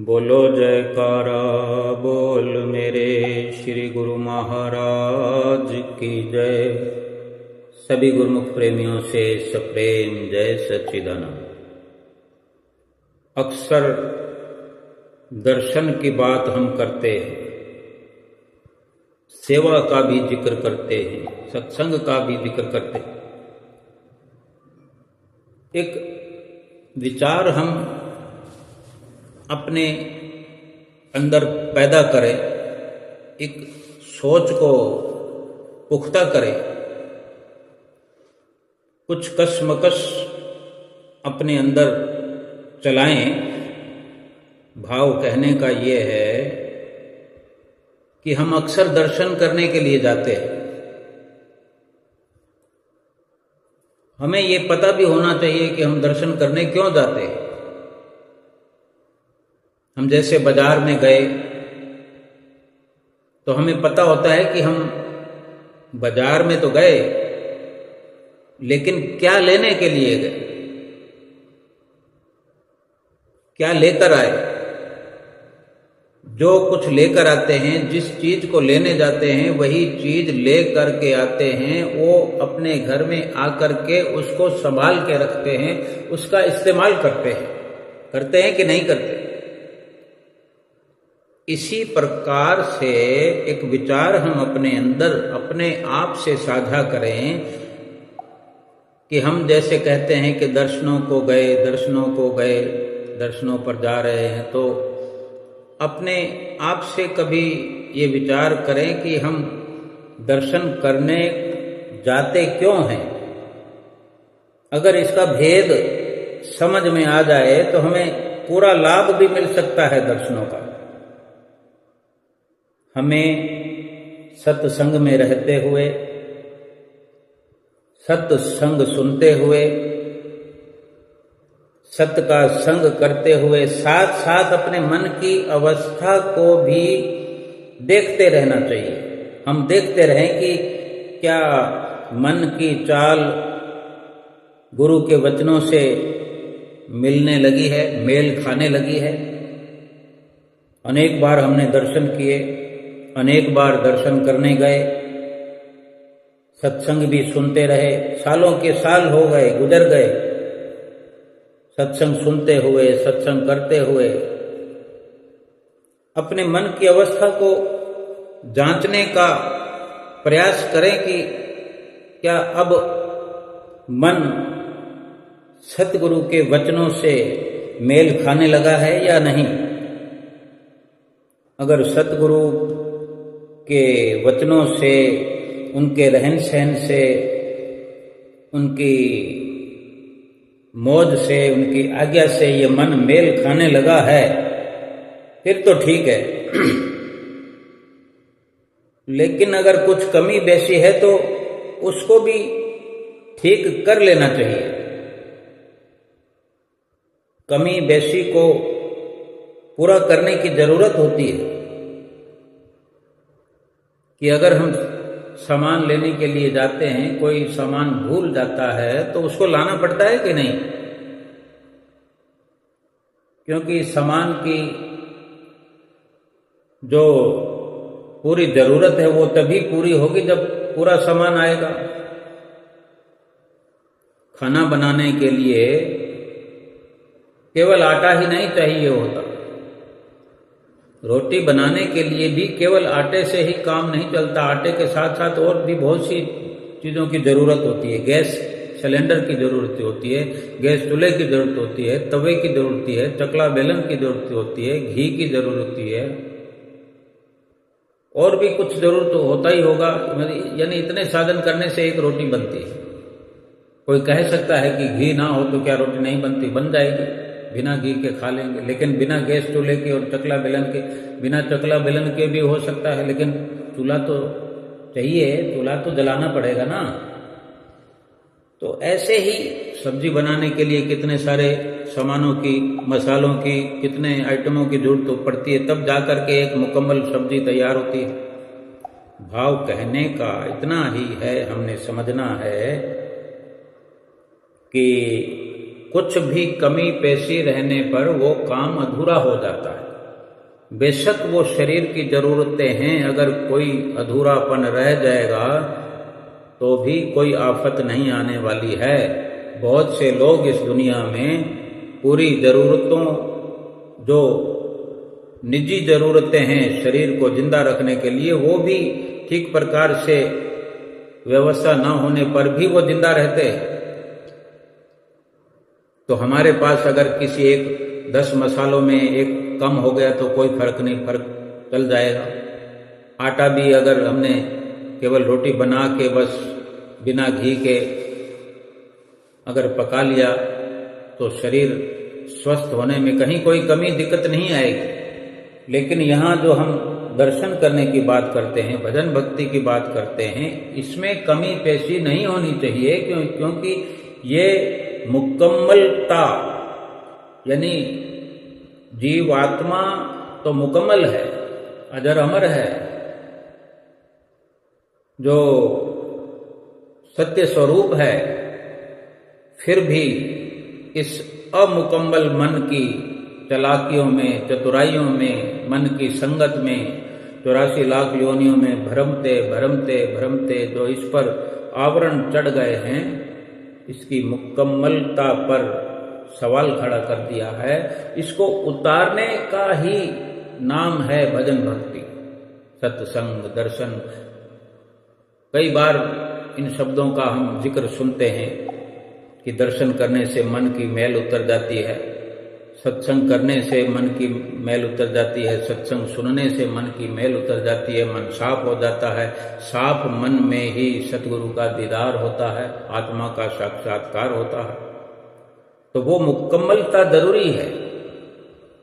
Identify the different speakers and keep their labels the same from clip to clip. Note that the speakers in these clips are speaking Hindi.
Speaker 1: बोलो जयकारा बोल मेरे श्री गुरु महाराज की जय। सभी गुरुमुख प्रेमियों से सप्रेम जय सच्चिदानंद। अक्सर दर्शन की बात हम करते हैं, सेवा का भी जिक्र करते हैं, सत्संग का भी जिक्र करते हैं। एक विचार हम अपने अंदर पैदा करें, एक सोच को पुख्ता करें, कुछ कशमकश अपने अंदर चलाएं। भाव कहने का ये है कि हम अक्सर दर्शन करने के लिए जाते हैं। हमें ये पता भी होना चाहिए कि हम दर्शन करने क्यों जाते हैं। हम जैसे बाजार में गए तो हमें पता होता है कि हम बाजार में तो गए, लेकिन क्या लेने के लिए गए, क्या लेकर आए। जो कुछ लेकर आते हैं, जिस चीज को लेने जाते हैं वही चीज ले करके आते हैं। वो अपने घर में आकर के उसको संभाल के रखते हैं, उसका इस्तेमाल करते हैं कि नहीं करते। इसी प्रकार से एक विचार हम अपने अंदर अपने आप से साझा करें कि हम जैसे कहते हैं कि दर्शनों को गए, दर्शनों पर जा रहे हैं, तो अपने आप से कभी ये विचार करें कि हम दर्शन करने जाते क्यों हैं। अगर इसका भेद समझ में आ जाए तो हमें पूरा लाभ भी मिल सकता है दर्शनों का। हमें सत्संग में रहते हुए, सत्संग सुनते हुए, सत्य का संग करते हुए साथ साथ अपने मन की अवस्था को भी देखते रहना चाहिए। हम देखते रहें कि क्या मन की चाल गुरु के वचनों से मिलने लगी है, मेल खाने लगी है। अनेक बार हमने दर्शन किए, अनेक बार दर्शन करने गए, सत्संग भी सुनते रहे, सालों के साल हो गए, गुजर गए सत्संग सुनते हुए, सत्संग करते हुए। अपने मन की अवस्था को जांचने का प्रयास करें कि क्या अब मन सतगुरु के वचनों से मेल खाने लगा है या नहीं। अगर सतगुरु के वचनों से, उनके रहन सहन से, उनकी मौज से, उनकी आज्ञा से ये मन मेल खाने लगा है, फिर तो ठीक है। लेकिन अगर कुछ कमी बेसी है तो उसको भी ठीक कर लेना चाहिए। कमी बेसी को पूरा करने की जरूरत होती है कि अगर हम सामान लेने के लिए जाते हैं, कोई सामान भूल जाता है तो उसको लाना पड़ता है कि नहीं। क्योंकि सामान की जो पूरी जरूरत है वो तभी पूरी होगी जब पूरा सामान आएगा। खाना बनाने के लिए केवल आटा ही नहीं चाहिए होता, रोटी बनाने के लिए भी केवल आटे से ही काम नहीं चलता। आटे के साथ साथ और भी बहुत सी चीज़ों की ज़रूरत होती है। गैस सिलेंडर की ज़रूरत होती है, गैस चूल्हे की ज़रूरत होती है, तवे की ज़रूरत होती है, चकला बेलन की ज़रूरत होती है, घी की ज़रूरत होती है, और भी कुछ ज़रूरत तो होता ही होगा। यानी इतने साधन करने से एक रोटी बनती है। कोई कह सकता है कि घी ना हो तो क्या रोटी नहीं बनती? बन जाएगी, बिना घी के खा लेंगे। लेकिन बिना गैस चूल्हे के और चकला बेलन के, बिना चकला बेलन के भी हो सकता है, लेकिन चूल्हा तो चाहिए, चूल्हा तो जलाना पड़ेगा ना। तो ऐसे ही सब्जी बनाने के लिए कितने सारे सामानों की, मसालों की, कितने आइटमों की जरूरत तो पड़ती है, तब जाकर के एक मुकम्मल सब्जी तैयार होती है। भाव कहने का इतना ही है, हमने समझना है कि कुछ भी कमी पेशी रहने पर वो काम अधूरा हो जाता है। बेशक वो शरीर की जरूरतें हैं, अगर कोई अधूरापन रह जाएगा तो भी कोई आफत नहीं आने वाली है। बहुत से लोग इस दुनिया में पूरी जरूरतों, जो निजी जरूरतें हैं शरीर को जिंदा रखने के लिए, वो भी ठीक प्रकार से व्यवस्था न होने पर भी वो जिंदा रहते हैं। तो हमारे पास अगर किसी एक 10 मसालों में एक कम हो गया तो कोई फर्क नहीं, फर्क चल जाएगा। आटा भी अगर हमने केवल रोटी बना के बस बिना घी के अगर पका लिया तो शरीर स्वस्थ होने में कहीं कोई कमी दिक्कत नहीं आएगी। लेकिन यहाँ जो हम दर्शन करने की बात करते हैं, भजन भक्ति की बात करते हैं, इसमें कमी पेशी नहीं होनी चाहिए, क्योंकि ये मुकम्मलता, यानी जीवात्मा तो मुकम्मल है, अजर अमर है, जो सत्य स्वरूप है, फिर भी इस अमुकम्मल मन की चालाकियों में, चतुराइयों में, मन की संगत में 84 लाख योनियों में भ्रमते भ्रमते भ्रमते जो इस पर आवरण चढ़ गए हैं, इसकी मुकम्मलता पर सवाल खड़ा कर दिया है। इसको उतारने का ही नाम है भजन भक्ति, सत्संग, दर्शन। कई बार इन शब्दों का हम जिक्र सुनते हैं कि दर्शन करने से मन की मैल उतर जाती है, सत्संग करने से मन की मैल उतर जाती है, सत्संग सुनने से मन की मैल उतर जाती है, मन साफ हो जाता है। साफ मन में ही सतगुरु का दीदार होता है, आत्मा का साक्षात्कार होता है। तो वो मुकम्मलता जरूरी है।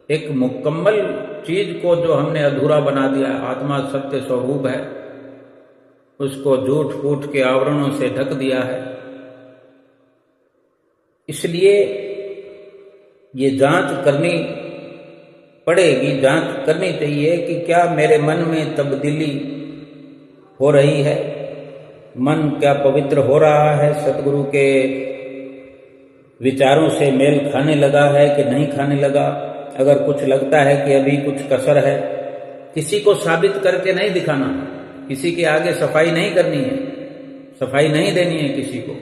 Speaker 1: एक मुकम्मल चीज को जो हमने अधूरा बना दिया, आत्मा सत्य स्वरूप है, उसको झूठ फूट के आवरणों से ढक दिया है। इसलिए ये जांच करनी पड़ेगी, जांच करनी चाहिए कि क्या मेरे मन में तब्दीली हो रही है, मन क्या पवित्र हो रहा है, सतगुरु के विचारों से मेल खाने लगा है कि नहीं खाने लगा। अगर कुछ लगता है कि अभी कुछ कसर है, किसी को साबित करके नहीं दिखाना, किसी के आगे सफाई नहीं करनी है, सफाई नहीं देनी है किसी को।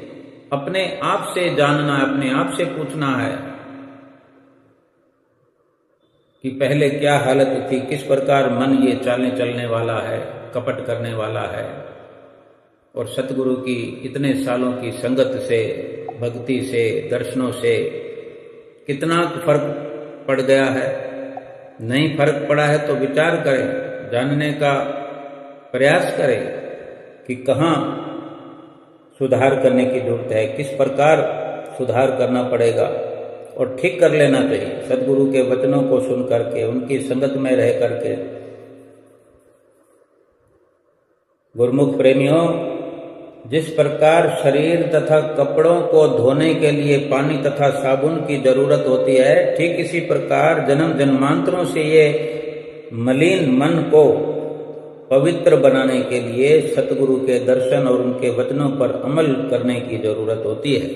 Speaker 1: अपने आप से जानना, अपने आप से पूछना है कि पहले क्या हालत थी, किस प्रकार मन ये चालने चलने वाला है, कपट करने वाला है। और सतगुरु की इतने सालों की संगत से, भक्ति से, दर्शनों से कितना फर्क पड़ गया है। नहीं फर्क पड़ा है तो विचार करें, जानने का प्रयास करें कि कहाँ सुधार करने की जरूरत है, किस प्रकार सुधार करना पड़ेगा, और ठीक कर लेना चाहिए सदगुरु के वचनों को सुन करके, उनकी संगत में रह करके। गुरुमुख प्रेमियों, जिस प्रकार शरीर तथा कपड़ों को धोने के लिए पानी तथा साबुन की जरूरत होती है, ठीक इसी प्रकार जन्म जन्मांतरों से ये मलिन मन को पवित्र बनाने के लिए सतगुरु के दर्शन और उनके वचनों पर अमल करने की जरूरत होती है।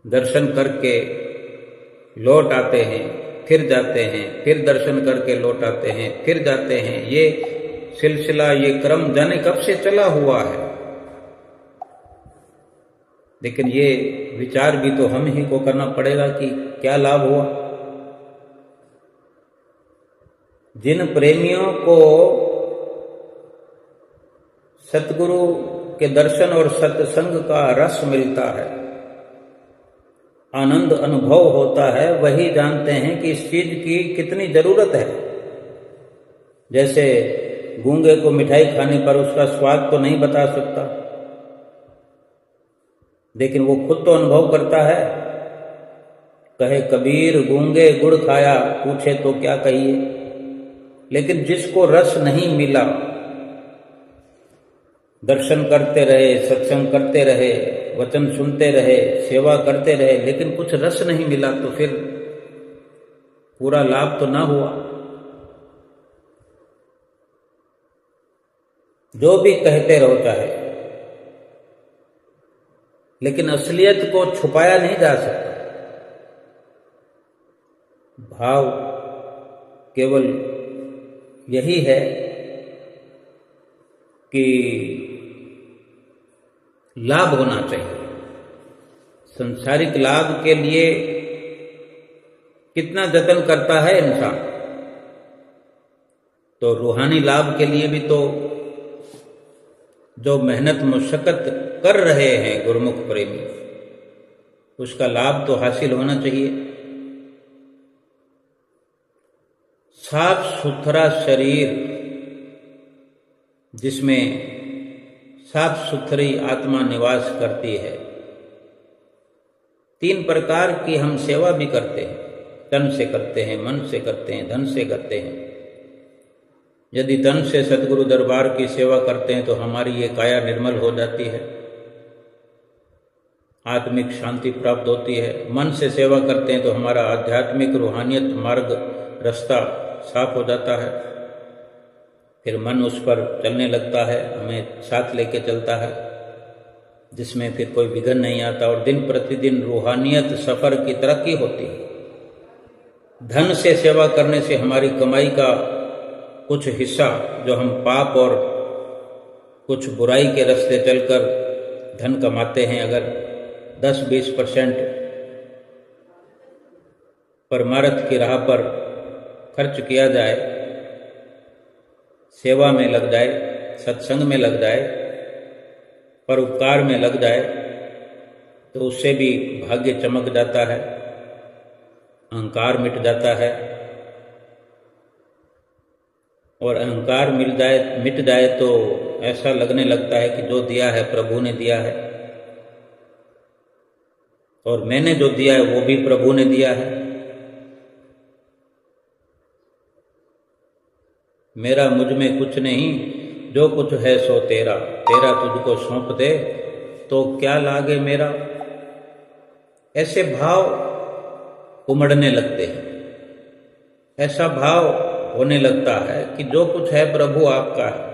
Speaker 1: दर्शन करके लौट आते हैं, फिर जाते हैं, फिर दर्शन करके लौट आते हैं, फिर जाते हैं। ये सिलसिला, ये क्रम जाने कब से चला हुआ है। लेकिन ये विचार भी तो हम ही को करना पड़ेगा कि क्या लाभ हुआ। जिन प्रेमियों को सतगुरु के दर्शन और सत्संग का रस मिलता है, आनंद अनुभव होता है, वही जानते हैं कि इस चीज की कितनी जरूरत है। जैसे गूंगे को मिठाई खाने पर उसका स्वाद तो नहीं बता सकता, लेकिन वो खुद तो अनुभव करता है। कहे कबीर गूंगे गुड़ खाया, पूछे तो क्या कहिए। लेकिन जिसको रस नहीं मिला, दर्शन करते रहे, सत्संग करते रहे, वचन सुनते रहे, सेवा करते रहे, लेकिन कुछ रस नहीं मिला, तो फिर पूरा लाभ तो ना हुआ। जो भी कहते रहो चाहे, लेकिन असलियत को छुपाया नहीं जा सकता। भाव केवल यही है कि लाभ होना चाहिए। संसारिक लाभ के लिए कितना जतन करता है इंसान, तो रूहानी लाभ के लिए भी तो जो मेहनत मुशक्कत कर रहे हैं गुरुमुख प्रेमी, उसका लाभ तो हासिल होना चाहिए। साफ सुथरा शरीर जिसमें साफ सुथरी आत्मा निवास करती है, 3 प्रकार की हम सेवा भी करते हैं। तन से करते हैं, मन से करते हैं, धन से करते हैं। यदि तन से सद्गुरु दरबार की सेवा करते हैं तो हमारी ये काया निर्मल हो जाती है, आत्मिक शांति प्राप्त होती है। मन से सेवा करते हैं तो हमारा आध्यात्मिक रूहानियत मार्ग रास्ता साफ हो जाता है, फिर मन उस पर चलने लगता है, हमें साथ लेके चलता है, जिसमें फिर कोई विघ्न नहीं आता और दिन प्रतिदिन रूहानियत सफर की तरक्की होती है। धन से सेवा करने से हमारी कमाई का कुछ हिस्सा जो हम पाप और कुछ बुराई के रास्ते चलकर धन कमाते हैं, अगर 10-20% परमार्थ की राह पर खर्च किया जाए, सेवा में लग जाए, सत्संग में लग जाए, परोपकार में लग जाए, तो उससे भी भाग्य चमक जाता है, अहंकार मिट जाता है। और अहंकार मिट जाए तो ऐसा लगने लगता है कि जो दिया है प्रभु ने दिया है, और मैंने जो दिया है वो भी प्रभु ने दिया है। मेरा मुझ में कुछ नहीं, जो कुछ है सो तेरा, तेरा तुझको सौंप दे तो क्या लागे मेरा। ऐसे भाव उमड़ने लगते हैं, ऐसा भाव होने लगता है कि जो कुछ है प्रभु आपका है।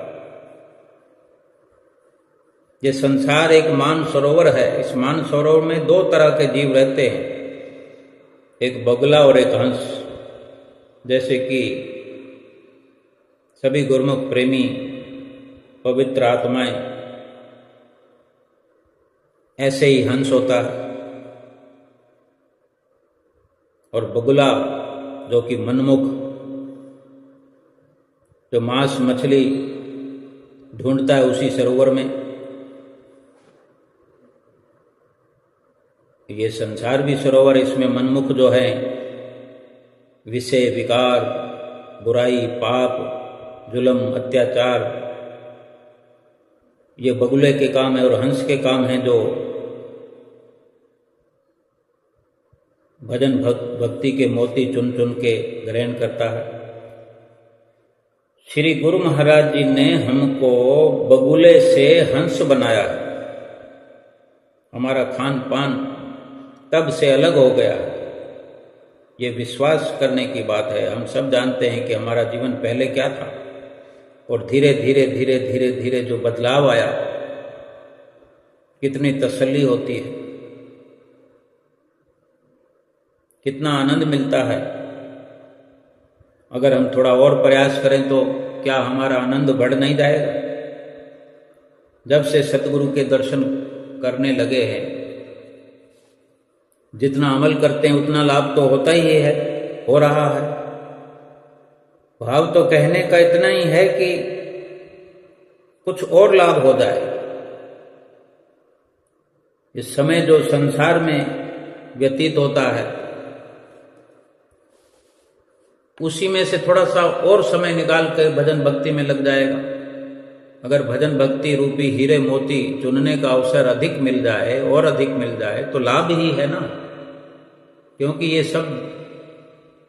Speaker 1: ये संसार एक मान सरोवर है, इस मान सरोवर में 2 तरह के जीव रहते हैं, एक बगुला और एक हंस। जैसे कि सभी गुरुमुख प्रेमी पवित्र आत्माएं, ऐसे ही हंस होता है, और बगुला जो कि मनमुख, जो मांस मछली ढूंढता है उसी सरोवर में। ये संसार भी सरोवर, इसमें मनमुख जो है विषय, विकार, बुराई, पाप, जुल्म, अत्याचार, ये बगुले के काम है। और हंस के काम है जो भजन भक्ति के मोती चुन चुन के ग्रहण करता है। श्री गुरु महाराज जी ने हमको बगुले से हंस बनाया है। हमारा खान पान तब से अलग हो गया है, ये विश्वास करने की बात है। हम सब जानते हैं कि हमारा जीवन पहले क्या था, और धीरे धीरे धीरे धीरे धीरे जो बदलाव आया, कितनी तसल्ली होती है, कितना आनंद मिलता है। अगर हम थोड़ा और प्रयास करें तो क्या हमारा आनंद बढ़ नहीं जाएगा? जब से सतगुरु के दर्शन करने लगे हैं, जितना अमल करते हैं उतना लाभ तो होता ही है, हो रहा है। भाव तो कहने का इतना ही है कि कुछ और लाभ हो जाए। इस समय जो संसार में व्यतीत होता है, उसी में से थोड़ा सा और समय निकाल कर भजन भक्ति में लग जाएगा। अगर भजन भक्ति रूपी हीरे मोती चुनने का अवसर अधिक मिल जाए और अधिक मिल जाए तो लाभ ही है ना, क्योंकि ये सब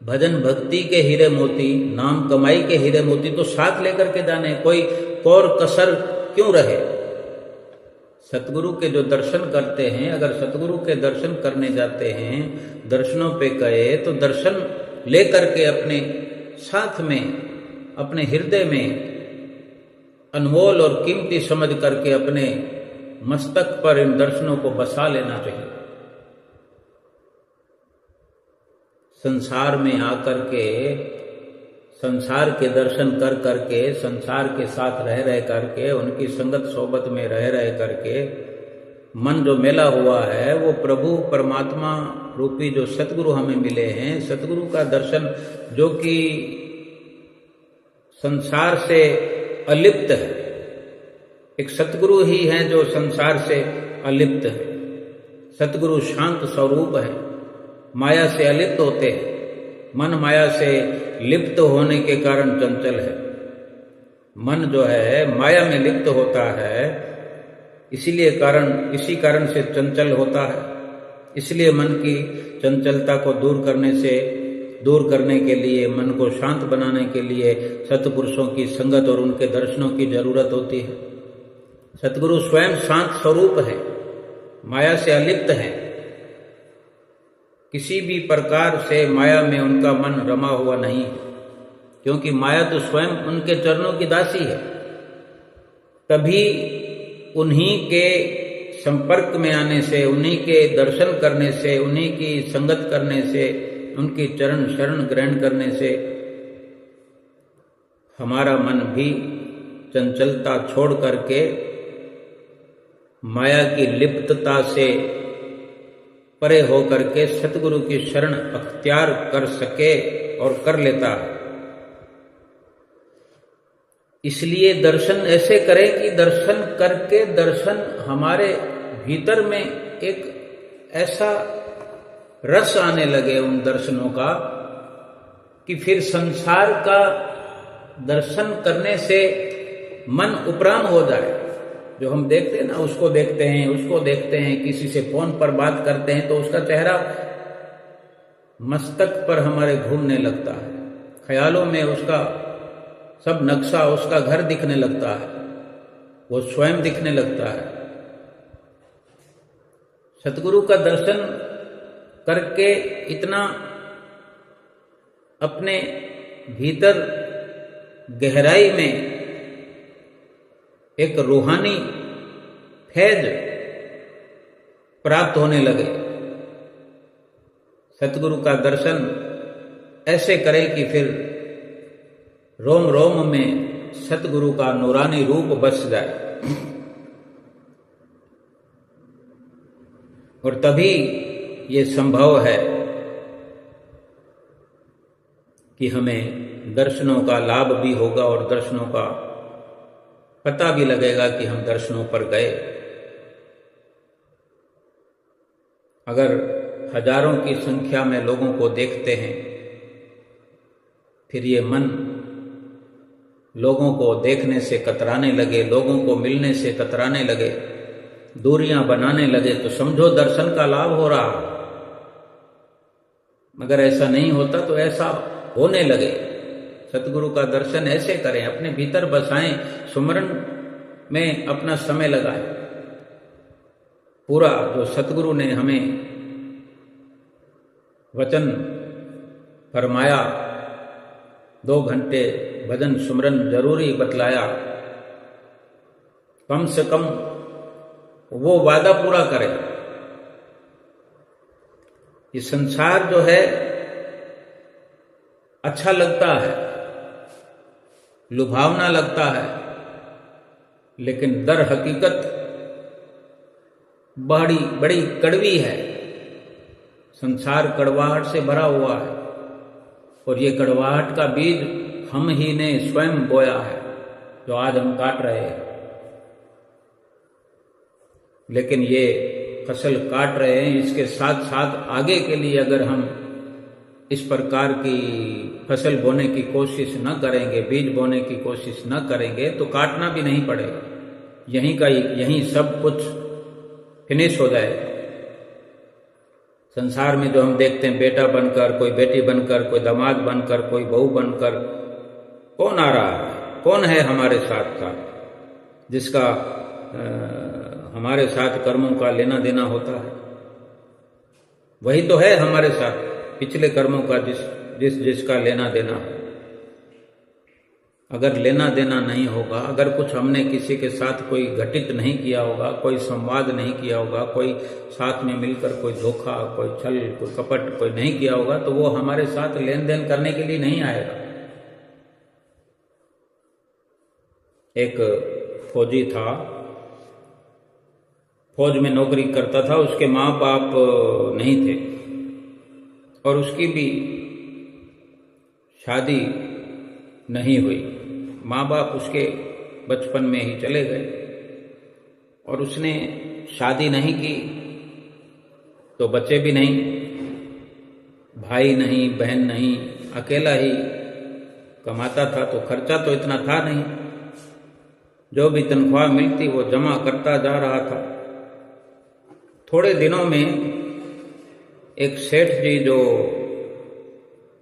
Speaker 1: भजन भक्ति के हीरे मोती, नाम कमाई के हीरे मोती तो साथ लेकर के जाने, कोई और कसर क्यों रहे। सतगुरु के जो दर्शन करते हैं, अगर सतगुरु के दर्शन करने जाते हैं, दर्शनों पे गए तो दर्शन लेकर के अपने साथ में, अपने हृदय में अनमोल और कीमती समझ करके अपने मस्तक पर इन दर्शनों को बसा लेना चाहिए। संसार में आकर के संसार के दर्शन कर करके, संसार के साथ रह रह करके, उनकी संगत सोबत में रह रह करके मन जो मेला हुआ है, वो प्रभु परमात्मा रूपी जो सतगुरु हमें मिले हैं, सतगुरु का दर्शन जो कि संसार से अलिप्त है, एक सतगुरु ही है जो संसार से अलिप्त है। सतगुरु शांत स्वरूप है, माया से अलिप्त होते हैं। मन माया से लिप्त होने के कारण चंचल है। मन जो है माया में लिप्त होता है, इसी कारण से चंचल होता है। इसलिए मन की चंचलता को दूर करने के लिए, मन को शांत बनाने के लिए सतपुरुषों की संगत और उनके दर्शनों की जरूरत होती है। सतगुरु स्वयं शांत स्वरूप है, माया से अलिप्त है। किसी भी प्रकार से माया में उनका मन रमा हुआ नहीं है, क्योंकि माया तो स्वयं उनके चरणों की दासी है। तभी उन्हीं के संपर्क में आने से, उन्हीं के दर्शन करने से, उन्हीं की संगत करने से, उनकी चरण शरण ग्रहण करने से हमारा मन भी चंचलता छोड़ करके माया की लिप्तता से परे होकर के सतगुरु की शरण अख्तियार कर सके और कर लेता है। इसलिए दर्शन ऐसे करें कि दर्शन करके दर्शन हमारे भीतर में एक ऐसा रस आने लगे उन दर्शनों का कि फिर संसार का दर्शन करने से मन उपराम हो जाए। जो हम देखते हैं ना, उसको देखते हैं, किसी से फोन पर बात करते हैं तो उसका चेहरा मस्तक पर हमारे घूमने लगता है, ख्यालों में उसका सब नक्शा, उसका घर दिखने लगता है, वो स्वयं दिखने लगता है। सतगुरु का दर्शन करके इतना अपने भीतर गहराई में एक रूहानी फैज प्राप्त होने लगे। सतगुरु का दर्शन ऐसे करें कि फिर रोम रोम में सतगुरु का नूरानी रूप बस जाए, और तभी ये संभव है कि हमें दर्शनों का लाभ भी होगा और दर्शनों का पता भी लगेगा कि हम दर्शनों पर गए। अगर हजारों की संख्या में लोगों को देखते हैं, फिर ये मन लोगों को देखने से कतराने लगे, लोगों को मिलने से कतराने लगे, दूरियां बनाने लगे, तो समझो दर्शन का लाभ हो रहा। मगर ऐसा नहीं होता तो ऐसा होने लगे। सतगुरु का दर्शन ऐसे करें, अपने भीतर बसाएं, सुमरन में अपना समय लगाएं। पूरा जो सतगुरु ने हमें वचन फरमाया, 2 घंटे भजन सुमरन जरूरी बतलाया, कम से कम वो वादा पूरा करें। ये संसार जो है अच्छा लगता है, लुभावना लगता है, लेकिन दर हकीकत बड़ी कड़वी है। संसार कड़वाहट से भरा हुआ है, और ये कड़वाहट का बीज हम ही ने स्वयं बोया है, जो आज हम काट रहे हैं। लेकिन ये फसल काट रहे हैं, इसके साथ साथ आगे के लिए अगर हम इस प्रकार की फसल बोने की कोशिश न करेंगे, बीज बोने की कोशिश न करेंगे, तो काटना भी नहीं पड़ेगा। यहीं सब कुछ फिनिश हो जाएगा। संसार में जो हम देखते हैं, बेटा बनकर, कोई बेटी बनकर, कोई दामाद बनकर, कोई बहू बनकर, कौन आ रहा है? कौन है हमारे साथ साथ, जिसका हमारे साथ कर्मों का लेना देना होता है? वही तो है हमारे साथ पिछले कर्मों का जिसका लेना देना है। अगर लेना देना नहीं होगा, अगर कुछ हमने किसी के साथ कोई घटित नहीं किया होगा, कोई संवाद नहीं किया होगा, कोई साथ में मिलकर कोई धोखा, कोई छल, कोई कपट कोई नहीं किया होगा, तो वो हमारे साथ लेन देन करने के लिए नहीं आएगा। एक फौजी था, फौज में नौकरी करता था, उसके माँ बाप नहीं थे और उसकी भी शादी नहीं हुई। माँ बाप उसके बचपन में ही चले गए और उसने शादी नहीं की तो बच्चे भी नहीं, भाई नहीं, बहन नहीं, अकेला ही कमाता था, तो खर्चा तो इतना था नहीं। जो भी तनख्वाह मिलती वो जमा करता जा रहा था। थोड़े दिनों में एक सेठ जी जो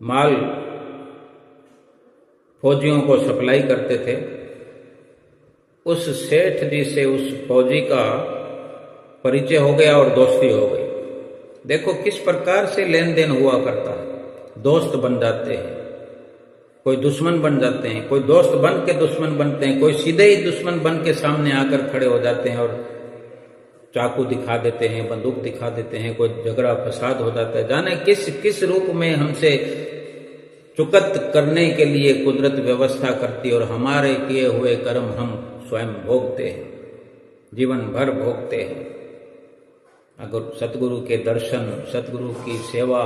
Speaker 1: माल फौजियों को सप्लाई करते थे, उस सेठ जी से उस फौजी का परिचय हो गया और दोस्ती हो गई। देखो किस प्रकार से लेन देन हुआ करता है। दोस्त बन जाते हैं, कोई दुश्मन बन जाते हैं, कोई दोस्त बन के दुश्मन बनते हैं, कोई सीधे ही दुश्मन बन के सामने आकर खड़े हो जाते हैं और चाकू दिखा देते हैं, बंदूक दिखा देते हैं, कोई झगड़ा फसाद हो जाता है। जाने किस किस रूप में हमसे चुकत करने के लिए कुदरत व्यवस्था करती और हमारे किए हुए कर्म हम स्वयं भोगते हैं, जीवन भर भोगते हैं। अगर सतगुरु के दर्शन, सतगुरु की सेवा,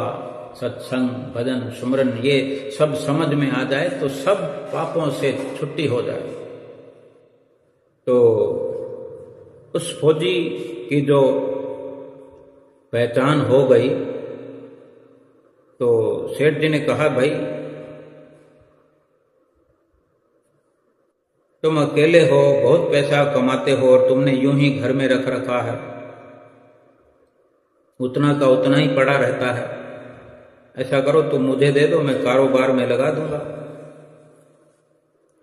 Speaker 1: सत्संग, भजन, सुमरन ये सब समझ में आ जाए तो सब पापों से छुट्टी हो जाए। तो उस फौजी की जो पहचान हो गई तो सेठ जी ने कहा, भाई तुम अकेले हो, बहुत पैसा कमाते हो और तुमने यूं ही घर में रख रखा है, उतना का उतना ही पड़ा रहता है। ऐसा करो तुम मुझे दे दो, मैं कारोबार में लगा दूंगा,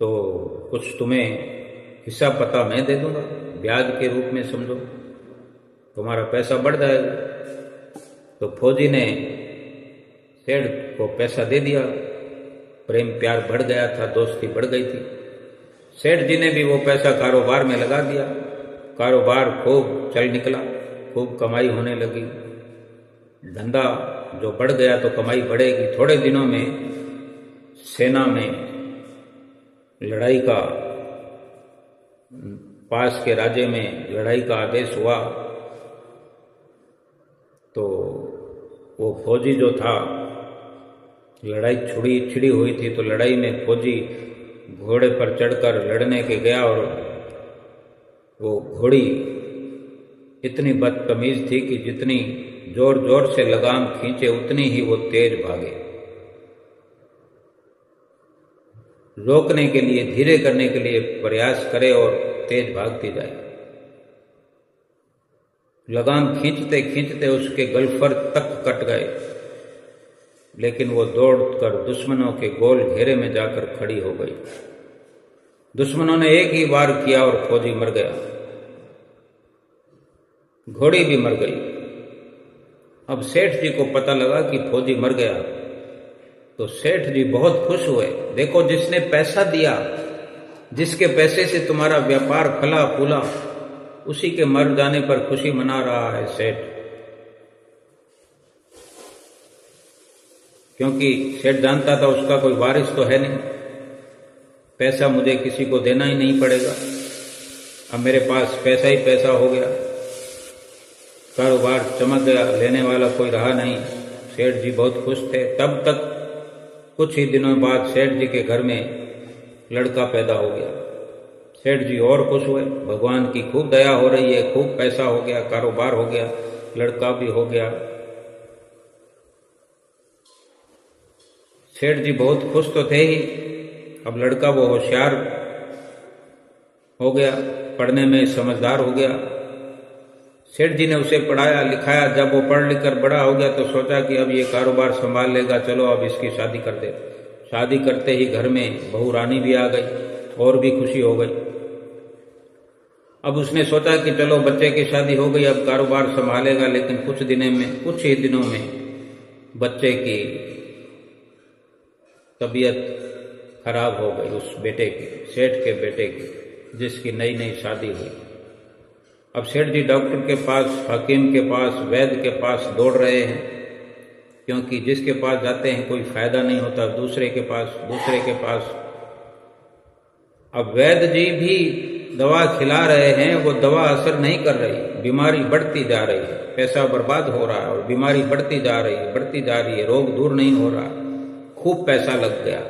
Speaker 1: तो कुछ तुम्हें हिस्सा पता मैं दे दूंगा, ब्याज के रूप में समझो, तुम्हारा पैसा बढ़ जाएगा। तो फौजी ने सेठ को पैसा दे दिया। प्रेम प्यार बढ़ गया था, दोस्ती बढ़ गई थी। सेठ जी ने भी वो पैसा कारोबार में लगा दिया। कारोबार खूब चल निकला, खूब कमाई होने लगी। धंधा जो बढ़ गया तो कमाई बढ़ेगी। थोड़े दिनों में सेना में लड़ाई का, पास के राज्य में लड़ाई का आदेश हुआ। तो वो फौजी जो था, लड़ाई छिड़ी हुई थी, तो लड़ाई में फौजी घोड़े पर चढ़कर लड़ने के गया और वो घोड़ी इतनी बदतमीज थी कि जितनी जोर जोर से लगाम खींचे उतनी ही वो तेज भागे। रोकने के लिए, धीरे करने के लिए प्रयास करे और तेज भागती जाए। लगाम खींचते खींचते उसके गलफर तक कट गए, लेकिन वो दौड़कर दुश्मनों के गोल घेरे में जाकर खड़ी हो गई। दुश्मनों ने एक ही वार किया और फौजी मर गया, घोड़ी भी मर गई। अब सेठ जी को पता लगा कि फौजी मर गया, तो सेठ जी बहुत खुश हुए। देखो, जिसने पैसा दिया, जिसके पैसे से तुम्हारा व्यापार फला फूला, उसी के मर जाने पर खुशी मना रहा है सेठ। क्योंकि सेठ जानता था उसका कोई वारिस तो है नहीं, पैसा मुझे किसी को देना ही नहीं पड़ेगा। अब मेरे पास पैसा ही पैसा हो गया, कारोबार चमक गया, लेने वाला कोई रहा नहीं। सेठ जी बहुत खुश थे। तब तक कुछ ही दिनों बाद सेठ जी के घर में लड़का पैदा हो गया। सेठ जी और खुश हुए, भगवान की खूब दया हो रही है, खूब पैसा हो गया, कारोबार हो गया, लड़का भी हो गया। सेठ जी बहुत खुश तो थे ही, अब लड़का वो होशियार हो गया, पढ़ने में समझदार हो गया। सेठ जी ने उसे पढ़ाया लिखाया। जब वो पढ़ लिख कर बड़ा हो गया तो सोचा कि अब ये कारोबार संभाल लेगा, चलो अब इसकी शादी कर दे। शादी करते ही घर में बहू रानी भी आ गई और भी खुशी हो गई। अब उसने सोचा कि चलो बच्चे की शादी हो गई, अब कारोबार संभालेगा। लेकिन कुछ ही दिनों में बच्चे की तबीयत खराब हो गई, उस बेटे की, सेठ के बेटे की, जिसकी नई नई शादी हुई। अब सेठ जी डॉक्टर के पास, हकीम के पास, वैद्य के पास दौड़ रहे हैं, क्योंकि जिसके पास जाते हैं कोई फायदा नहीं होता, दूसरे के पास। अब वैद्य जी भी दवा खिला रहे हैं, वो दवा असर नहीं कर रही, बीमारी बढ़ती जा रही है, पैसा बर्बाद हो रहा है और बीमारी बढ़ती जा रही है, बढ़ती जा रही है, रोग दूर नहीं हो रहा, खूब पैसा लग गया।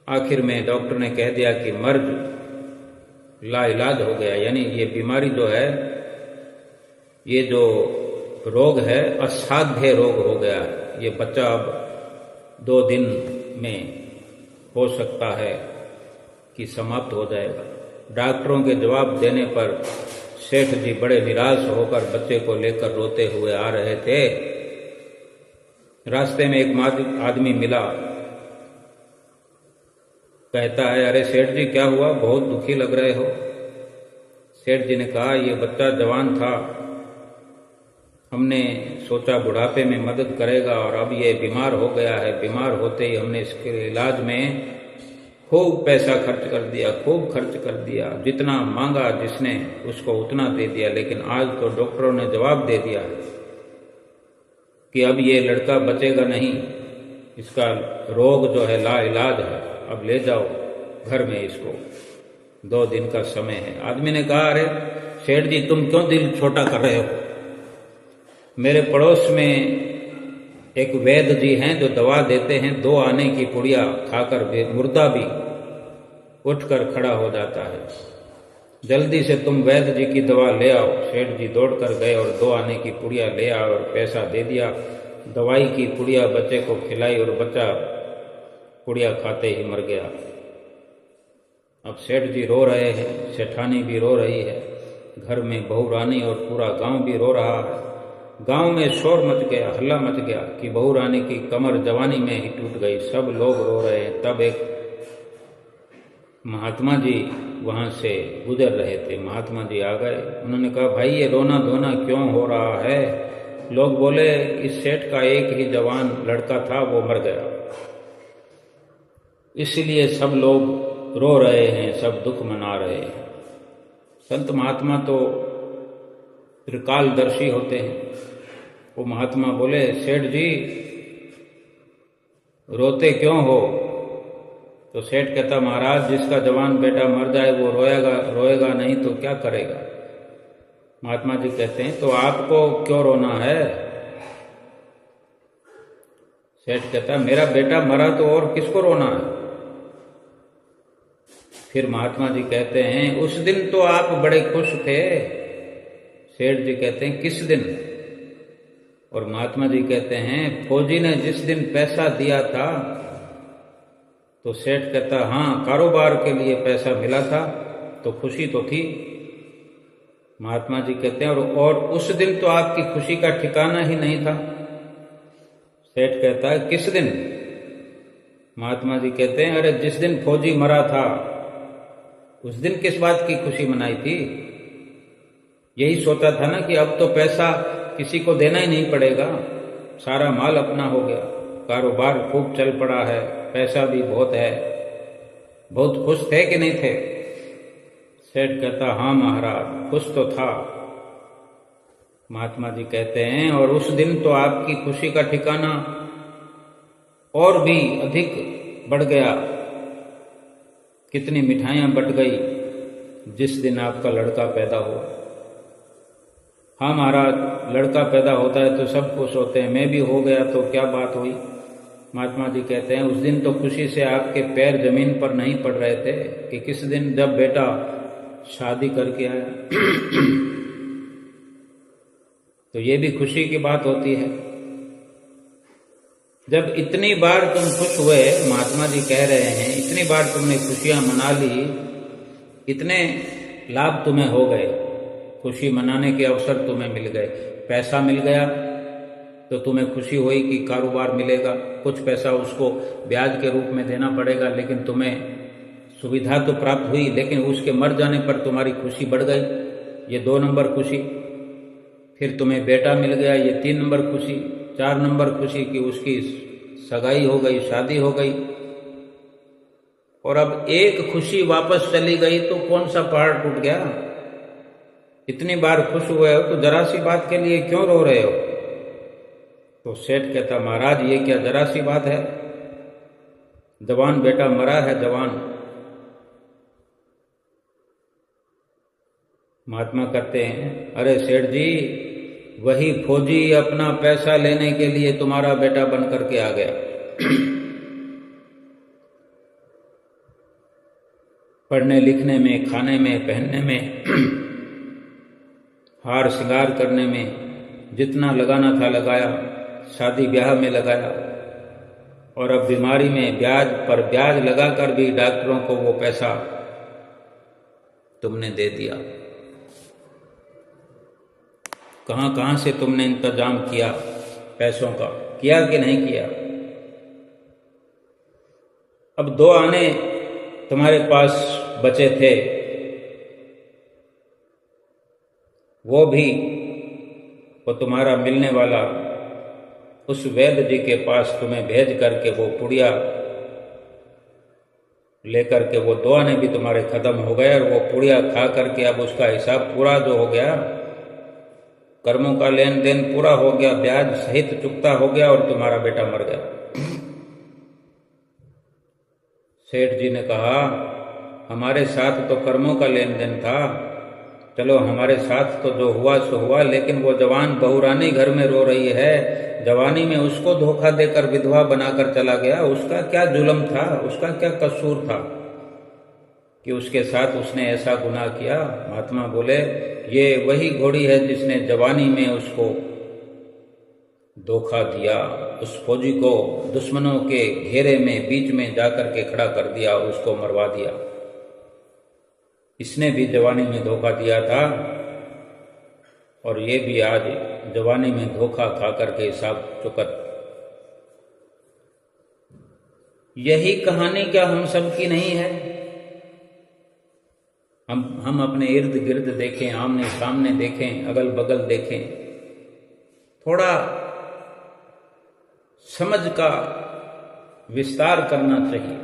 Speaker 1: आखिर में डॉक्टर ने कह दिया कि मर्ज लाइलाज हो गया, यानी ये बीमारी जो है, ये जो रोग है असाध्य रोग हो गया। ये बच्चा अब 2 दिन में हो सकता है कि समाप्त हो जाएगा। डॉक्टरों के जवाब देने पर सेठ जी बड़े निराश होकर बच्चे को लेकर रोते हुए आ रहे थे। रास्ते में एक आदमी मिला, कहता है, अरे सेठ जी क्या हुआ, बहुत दुखी लग रहे हो। सेठ जी ने कहा, ये बच्चा जवान था, हमने सोचा बुढ़ापे में मदद करेगा और अब ये बीमार हो गया है। बीमार होते ही हमने इसके इलाज में खूब पैसा खर्च कर दिया, खूब खर्च कर दिया, जितना मांगा जिसने उसको उतना दे दिया। लेकिन आज तो डॉक्टरों ने जवाब दे दिया कि अब ये लड़का बचेगा नहीं, इसका रोग जो है लाइलाज है, अब ले जाओ घर में इसको, 2 दिन का समय है। आदमी ने कहा, अरे सेठ जी तुम क्यों दिल छोटा कर रहे हो, मेरे पड़ोस में एक वैद्य जी हैं जो दवा देते हैं, 2 आने की पुड़िया खाकर मुर्दा भी उठकर खड़ा हो जाता है, जल्दी से तुम वैद्य जी की दवा ले आओ। सेठ जी दौड़कर गए और 2 आने की पुड़िया ले आओ और पैसा दे दिया। दवाई की पुड़िया बच्चे को खिलाई और बच्चा पुड़िया खाते ही मर गया। अब सेठ जी रो रहे हैं, सेठानी भी रो रही है, घर में बहू रानी और पूरा गांव भी रो रहा है। गांव में शोर मच गया, हल्ला मच गया कि बहू रानी की कमर जवानी में ही टूट गई, सब लोग रो रहे हैं। तब एक महात्मा जी वहां से गुजर रहे थे, महात्मा जी आ गए। उन्होंने कहा, भाई ये रोना धोना क्यों हो रहा है? लोग बोले, इस सेठ का एक ही जवान लड़का था, वो मर गया, इसलिए सब लोग रो रहे हैं, सब दुख मना रहे हैं। संत महात्मा तो त्रिकालदर्शी होते हैं। वो महात्मा बोले, सेठ जी रोते क्यों हो? तो सेठ कहता, महाराज जिसका जवान बेटा मर जाए वो रोएगा नहीं तो क्या करेगा? महात्मा जी कहते हैं, तो आपको क्यों रोना है? सेठ कहता, मेरा बेटा मरा तो और किसको रोना है? फिर महात्मा जी कहते हैं, उस दिन तो आप बड़े खुश थे। सेठ जी कहते हैं, किस दिन? और महात्मा जी कहते हैं, फौजी ने जिस दिन पैसा दिया था। तो सेठ कहता, हाँ कारोबार के लिए पैसा मिला था तो खुशी तो थी। महात्मा जी कहते हैं, और उस दिन तो आपकी खुशी का ठिकाना ही नहीं था। सेठ कहता है, किस दिन? महात्मा जी कहते हैं, अरे जिस दिन फौजी मरा था उस दिन किस बात की खुशी मनाई थी? यही सोचा था ना कि अब तो पैसा किसी को देना ही नहीं पड़ेगा, सारा माल अपना हो गया, कारोबार खूब चल पड़ा है, पैसा भी बहुत है। बहुत खुश थे कि नहीं थे? सेठ कहता, हाँ महाराज खुश तो था। महात्मा जी कहते हैं, और उस दिन तो आपकी खुशी का ठिकाना और भी अधिक बढ़ गया। कितनी मिठाइयां बट गई जिस दिन आपका लड़का पैदा हुआ। हाँ महाराज, लड़का पैदा होता है तो सब खुश होते हैं, मैं भी हो गया तो क्या बात हुई? महात्मा जी कहते हैं, उस दिन तो खुशी से आपके पैर जमीन पर नहीं पड़ रहे थे कि किस दिन जब बेटा शादी करके आया। तो ये भी खुशी की बात होती है। जब इतनी बार तुम खुश हुए, महात्मा जी कह रहे हैं, इतनी बार तुमने खुशियां मना ली, इतने लाभ तुम्हें हो गए, खुशी मनाने के अवसर तुम्हें मिल गए। पैसा मिल गया तो तुम्हें खुशी हुई कि कारोबार मिलेगा, कुछ पैसा उसको ब्याज के रूप में देना पड़ेगा, लेकिन तुम्हें सुविधा तो प्राप्त हुई, लेकिन उसके मर जाने पर तुम्हारी खुशी बढ़ गई, ये 2 नंबर खुशी। फिर तुम्हें बेटा मिल गया, ये 3 नंबर खुशी। 4 नंबर खुशी कि उसकी सगाई हो गई, शादी हो गई। और अब एक खुशी वापस चली गई तो कौन सा पहाड़ टूट गया? इतनी बार खुश हुए हो तो जरा सी बात के लिए क्यों रो रहे हो? तो सेठ कहता, महाराज ये क्या जरा सी बात है? जवान बेटा मरा है, जवान, महात्मा कहते हैं, अरे सेठ जी, वही फौजी अपना पैसा लेने के लिए तुम्हारा बेटा बन करके आ गया। पढ़ने लिखने में, खाने में, पहनने में, हार श्रृंगार करने में जितना लगाना था लगाया, शादी ब्याह में लगाया, और अब बीमारी में ब्याज पर ब्याज लगाकर भी डॉक्टरों को वो पैसा तुमने दे दिया। कहां कहां से तुमने इंतजाम किया पैसों का, किया कि नहीं किया? अब 2 आने तुम्हारे पास बचे थे, वो तुम्हारा मिलने वाला उस वैद्य जी के पास तुम्हें भेज करके वो पुड़िया लेकर के, वो 2 आने भी तुम्हारे खत्म हो गए, और वो पुड़िया खा करके अब उसका हिसाब पूरा जो हो गया, कर्मों का लेन देन पूरा हो गया, ब्याज सहित चुकता हो गया, और तुम्हारा बेटा मर गया। सेठ जी ने कहा, हमारे साथ तो कर्मों का लेन देन था, चलो हमारे साथ तो जो हुआ सो हुआ, लेकिन वो जवान बहुरानी घर में रो रही है, जवानी में उसको धोखा देकर विधवा बनाकर चला गया, उसका क्या जुल्म था, उसका क्या कसूर था कि उसके साथ उसने ऐसा गुनाह किया? महात्मा बोले, ये वही घोड़ी है जिसने जवानी में उसको धोखा दिया, उस फौजी को दुश्मनों के घेरे में बीच में जाकर के खड़ा कर दिया, उसको मरवा दिया। इसने भी जवानी में धोखा दिया था, और ये भी आज जवानी में धोखा खा करके हिसाब चुकत। यही कहानी क्या हम सब की नहीं है? हम अपने इर्द गिर्द देखें, आमने सामने देखें, अगल बगल देखें, थोड़ा समझ का विस्तार करना चाहिए।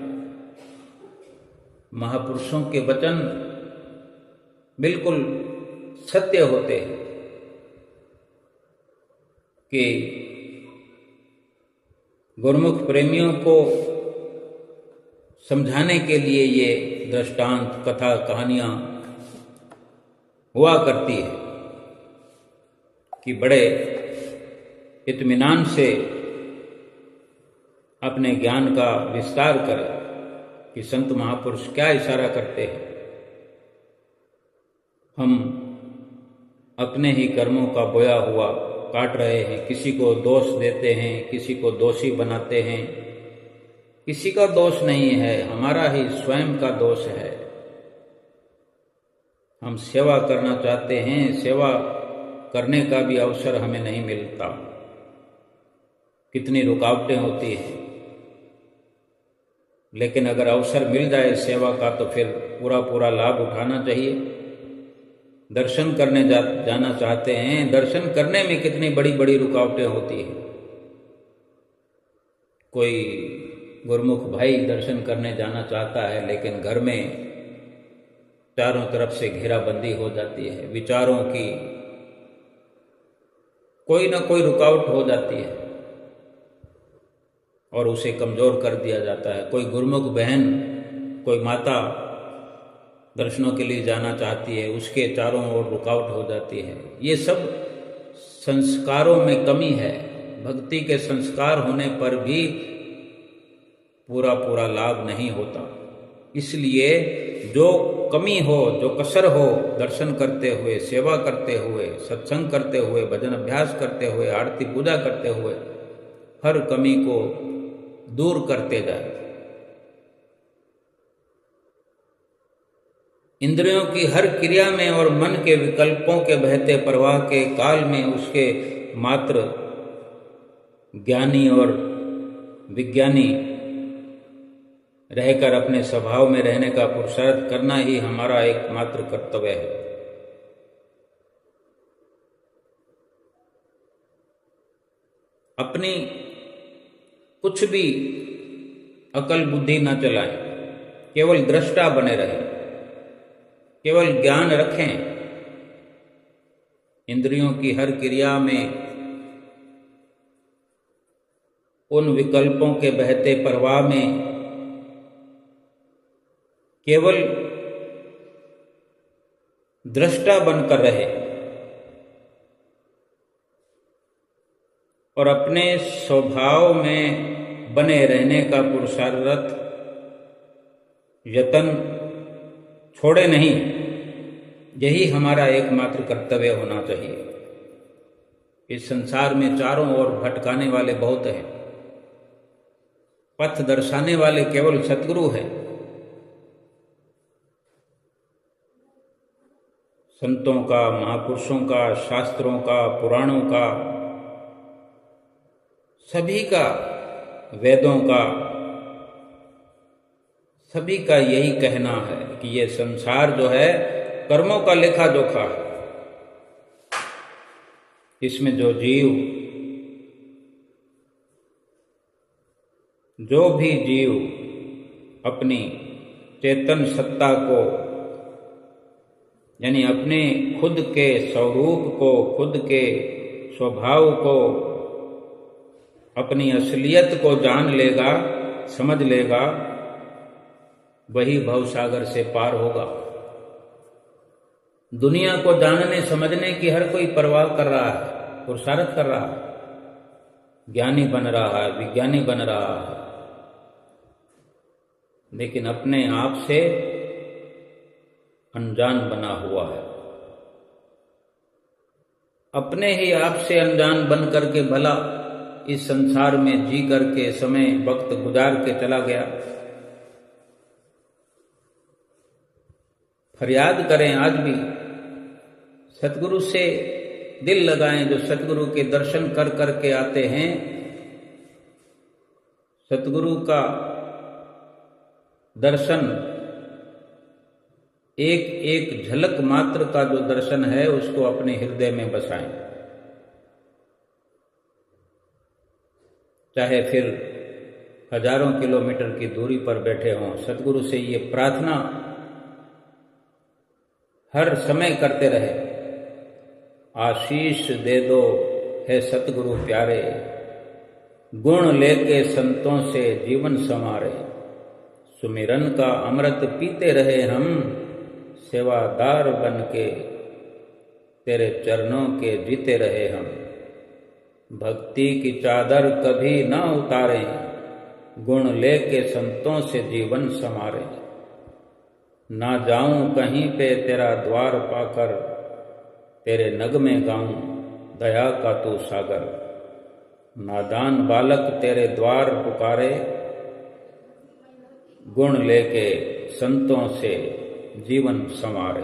Speaker 1: महापुरुषों के वचन बिल्कुल सत्य होते हैं कि गुरुमुख प्रेमियों को समझाने के लिए ये दृष्टांत, कथा, कहानियां हुआ करती है कि बड़े इत्मीनान से अपने ज्ञान का विस्तार करें कि संत महापुरुष क्या इशारा करते हैं। हम अपने ही कर्मों का बोया हुआ काट रहे हैं, किसी को दोष देते हैं, किसी को दोषी बनाते हैं। किसी का दोष नहीं है, हमारा ही स्वयं का दोष है। हम सेवा करना चाहते हैं, सेवा करने का भी अवसर हमें नहीं मिलता, कितनी रुकावटें होती हैं। लेकिन अगर अवसर मिल जाए सेवा का तो फिर पूरा पूरा लाभ उठाना चाहिए। दर्शन करने जाना चाहते हैं, दर्शन करने में कितनी बड़ी बड़ी रुकावटें होती हैं। कोई गुरुमुख भाई दर्शन करने जाना चाहता है, लेकिन घर में चारों तरफ से घेराबंदी हो जाती है, विचारों की कोई ना कोई रुकावट हो जाती है और उसे कमजोर कर दिया जाता है। कोई गुरुमुख बहन, कोई माता दर्शनों के लिए जाना चाहती है, उसके चारों ओर रुकावट हो जाती है। ये सब संस्कारों में कमी है। भक्ति के संस्कार होने पर भी पूरा पूरा लाभ नहीं होता। इसलिए जो कमी हो, जो कसर हो, दर्शन करते हुए, सेवा करते हुए, सत्संग करते हुए, भजन अभ्यास करते हुए, आरती पूजा करते हुए, हर कमी को दूर करते जाए। इंद्रियों की हर क्रिया में और मन के विकल्पों के बहते प्रवाह के काल में उसके मात्र ज्ञानी और विज्ञानी रहकर अपने स्वभाव में रहने का पुरुषार्थ करना ही हमारा एकमात्र कर्तव्य है। अपनी कुछ भी अकल बुद्धि न चलाएं, केवल दृष्टा बने रहें, केवल ज्ञान रखें। इंद्रियों की हर क्रिया में उन विकल्पों के बहते प्रवाह में केवल दृष्टा बनकर रहे और अपने स्वभाव में बने रहने का पुरुषार्थ यत्न छोड़े नहीं। यही हमारा एकमात्र कर्तव्य होना चाहिए। इस संसार में चारों ओर भटकाने वाले बहुत हैं, पथ दर्शाने वाले केवल सतगुरु हैं। संतों का, महापुरुषों का, शास्त्रों का, पुराणों का, सभी का, वेदों का, सभी का यही कहना है कि ये संसार जो है कर्मों का लेखा जोखा है। इसमें जो भी जीव अपनी चेतन सत्ता को, यानी अपने खुद के स्वरूप को, खुद के स्वभाव को, अपनी असलियत को जान लेगा, समझ लेगा, वही भवसागर से पार होगा। दुनिया को जानने समझने की हर कोई परवाह कर रहा है, पुरुषार्थ कर रहा है, ज्ञानी बन रहा है, विज्ञानी बन रहा है, लेकिन अपने आप से अनजान बना हुआ है। अपने ही आप से अनजान बन करके भला इस संसार में जी करके समय वक्त गुजार के चला गया। फरियाद करें आज भी, सतगुरु से दिल लगाएं। जो सतगुरु के दर्शन कर करके आते हैं, सतगुरु का दर्शन एक एक झलक मात्र का जो दर्शन है उसको अपने हृदय में बसाएं। चाहे फिर हजारों किलोमीटर की दूरी पर बैठे हों, सतगुरु से ये प्रार्थना हर समय करते रहे, आशीष दे दो है सतगुरु प्यारे, गुण लेके संतों से जीवन संवारे, सुमिरन का अमृत पीते रहे हम, सेवादार बन के तेरे चरणों के जीते रहे हम। भक्ति की चादर कभी ना उतारे, गुण लेके संतों से जीवन संवारे। ना जाऊं कहीं पे तेरा द्वार पाकर, तेरे नगमे गाऊं दया का तू सागर। नादान बालक तेरे द्वार पुकारे, गुण लेके संतों से जीवन संवारे।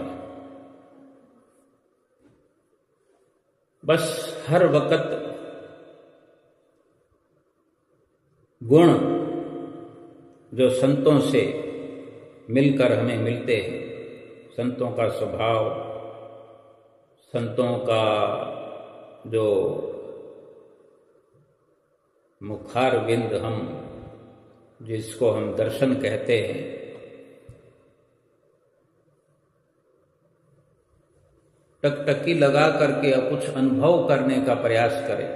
Speaker 1: बस हर वक्त गुण जो संतों से मिलकर हमें मिलते हैं, संतों का स्वभाव, संतों का जो मुखारविंद हम जिसको हम दर्शन कहते हैं, टकटकी लगा करके कुछ अनुभव करने का प्रयास करें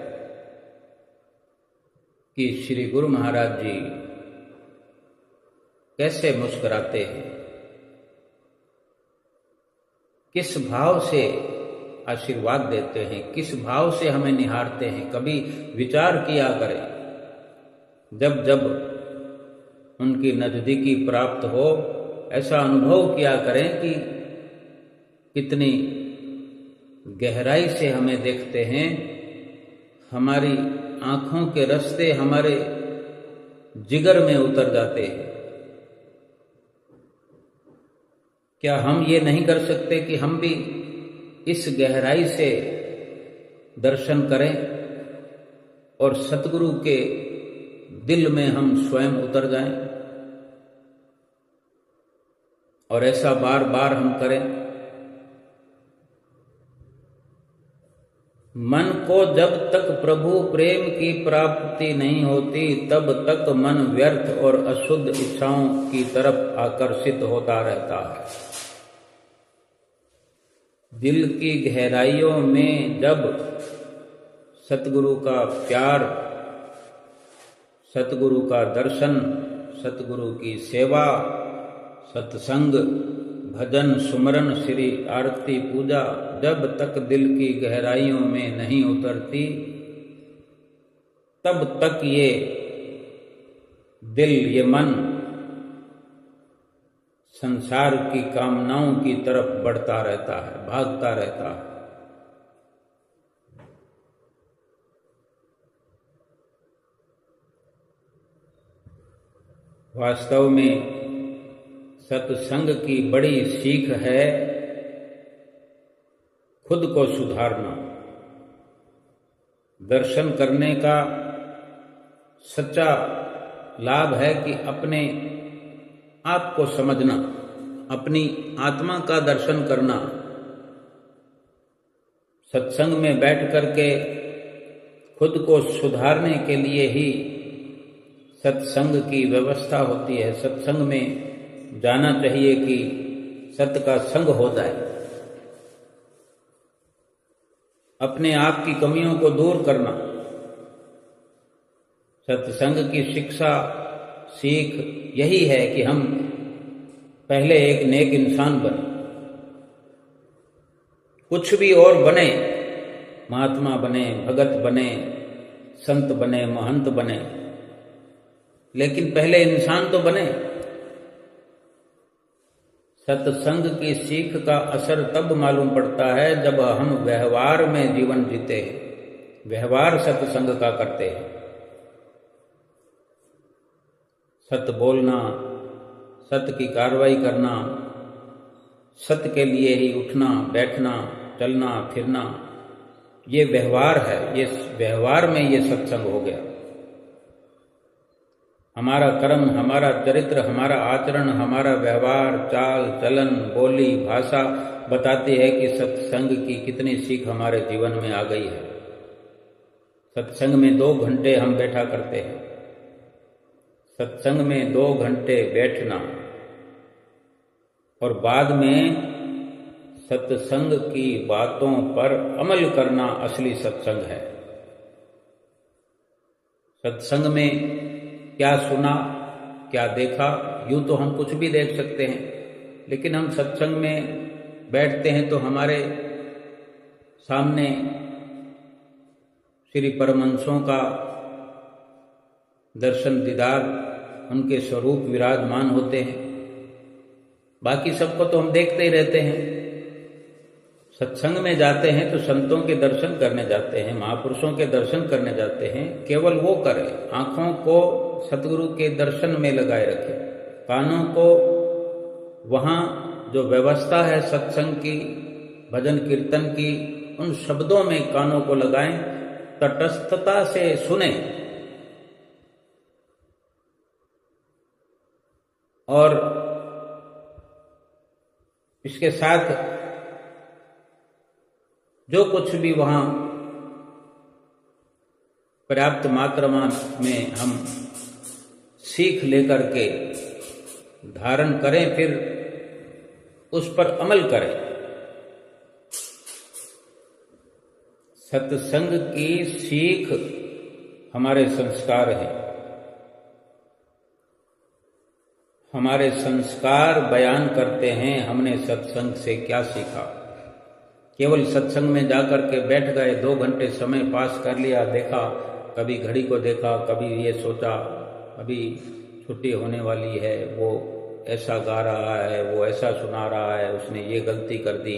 Speaker 1: कि श्री गुरु महाराज जी कैसे मुस्कुराते हैं, किस भाव से आशीर्वाद देते हैं, किस भाव से हमें निहारते हैं। कभी विचार किया करें, जब जब उनकी नजदीकी प्राप्त हो, ऐसा अनुभव किया करें कि कितनी गहराई से हमें देखते हैं, हमारी आंखों के रास्ते हमारे जिगर में उतर जाते हैं। क्या हम ये नहीं कर सकते कि हम भी इस गहराई से दर्शन करें और सतगुरु के दिल में हम स्वयं उतर जाएं? और ऐसा बार बार हम करें। मन को जब तक प्रभु प्रेम की प्राप्ति नहीं होती, तब तक मन व्यर्थ और अशुद्ध इच्छाओं की तरफ आकर्षित होता रहता है। दिल की गहराइयों में जब सतगुरु का प्यार, सतगुरु का दर्शन, सतगुरु की सेवा, सत्संग, भजन सुमरन श्री आरती पूजा जब तक दिल की गहराइयों में नहीं उतरती, तब तक ये दिल, ये मन संसार की कामनाओं की तरफ बढ़ता रहता है, भागता रहता है। वास्तव में सत्संग की बड़ी सीख है खुद को सुधारना। दर्शन करने का सच्चा लाभ है कि अपने आप को समझना, अपनी आत्मा का दर्शन करना। सत्संग में बैठ करके खुद को सुधारने के लिए ही सत्संग की व्यवस्था होती है। सत्संग में जाना चाहिए कि सत्य का संग हो जाए, अपने आप की कमियों को दूर करना। सत्संग की शिक्षा, सीख यही है कि हम पहले एक नेक इंसान बने, कुछ भी और बने, महात्मा बने, भगत बने, संत बने, महंत बने, लेकिन पहले इंसान तो बने। सत्संग की सीख का असर तब मालूम पड़ता है जब हम व्यवहार में जीवन जीते हैं, व्यवहार सत्संग का करते हैं। सत्य बोलना, सत्य की कार्रवाई करना, सत्य के लिए ही उठना, बैठना, चलना, फिरना, ये व्यवहार है। ये व्यवहार में ये सत्संग हो गया। हमारा कर्म, हमारा चरित्र, हमारा आचरण, हमारा व्यवहार, चाल चलन, बोली, भाषा बताती है कि सत्संग की कितनी सीख हमारे जीवन में आ गई है। सत्संग में 2 घंटे हम बैठा करते हैं। सत्संग में 2 घंटे बैठना और बाद में सत्संग की बातों पर अमल करना असली सत्संग है। सत्संग में क्या सुना, क्या देखा, यूं तो हम कुछ भी देख सकते हैं, लेकिन हम सत्संग में बैठते हैं तो हमारे सामने श्री परमहंसों का दर्शन दीदार, उनके स्वरूप विराजमान होते हैं। बाकी सबको तो हम देखते ही रहते हैं। सत्संग में जाते हैं तो संतों के दर्शन करने जाते हैं, महापुरुषों के दर्शन करने जाते हैं। केवल वो करें, आंखों को सतगुरु के दर्शन में लगाए रखें, कानों को वहाँ जो व्यवस्था है सत्संग की, भजन कीर्तन की, उन शब्दों में कानों को लगाएं, तटस्थता से सुने और इसके साथ जो कुछ भी वहाँ पर्याप्त मात्रा में हम सीख लेकर के धारण करें, फिर उस पर अमल करें। सत्संग की सीख हमारे संस्कार हैं। हमारे संस्कार बयान करते हैं हमने सत्संग से क्या सीखा। केवल सत्संग में जाकर के बैठ गए, 2 घंटे समय पास कर लिया, देखा, कभी घड़ी को देखा, कभी ये सोचा अभी छुट्टी होने वाली है, वो ऐसा गा रहा है, वो ऐसा सुना रहा है, उसने ये गलती कर दी।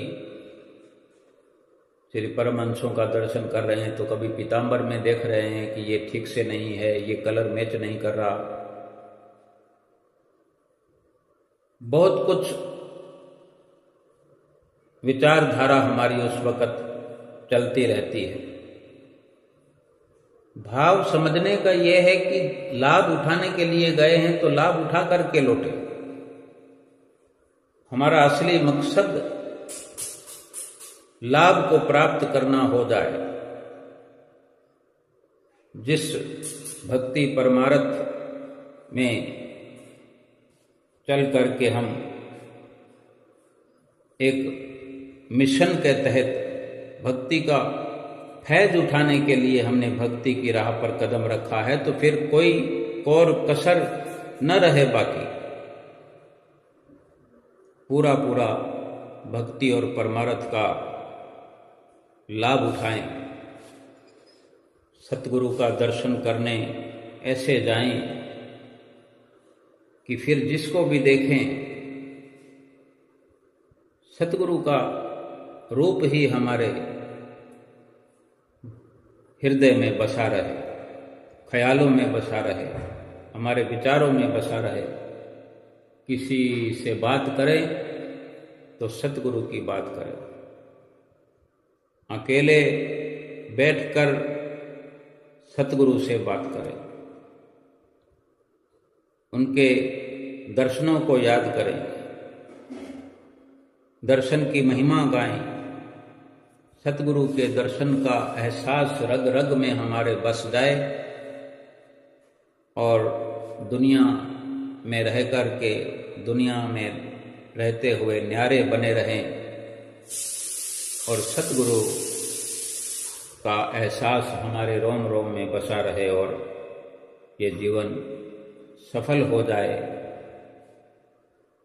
Speaker 1: श्री परमहंसों का दर्शन कर रहे हैं तो कभी पीताम्बर में देख रहे हैं कि ये ठीक से नहीं है, ये कलर मैच नहीं कर रहा। बहुत कुछ विचारधारा हमारी उस वक़्त चलती रहती है। भाव समझने का यह है कि लाभ उठाने के लिए गए हैं तो लाभ उठा करके लौटे। हमारा असली मकसद लाभ को प्राप्त करना हो जाए। जिस भक्ति परमार्थ में चल करके हम एक मिशन के तहत भक्ति का फैज उठाने के लिए हमने भक्ति की राह पर कदम रखा है, तो फिर कोई और कसर न रहे बाकी। पूरा पूरा भक्ति और परमार्थ का लाभ उठाएं, सतगुरु का दर्शन करने ऐसे जाएं कि फिर जिसको भी देखें सतगुरु का रूप ही हमारे हृदय में बसा रहे, ख्यालों में बसा रहे, हमारे विचारों में बसा रहे। किसी से बात करें तो सतगुरु की बात करें, अकेले बैठकर सतगुरु से बात करें, उनके दर्शनों को याद करें, दर्शन की महिमा गाएं, सतगुरु के दर्शन का एहसास रग रग में हमारे बस जाए और दुनिया में रह कर के दुनिया में रहते हुए न्यारे बने रहें और सतगुरु का एहसास हमारे रोम रोम में बसा रहे और ये जीवन सफल हो जाए,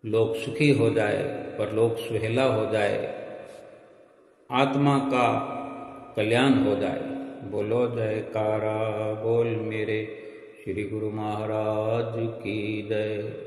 Speaker 1: लोक सुखी हो जाए, परलोक सुहेला हो जाए, आत्मा का कल्याण हो जाए। बोलो जयकारा बोल मेरे श्री गुरु महाराज की जय।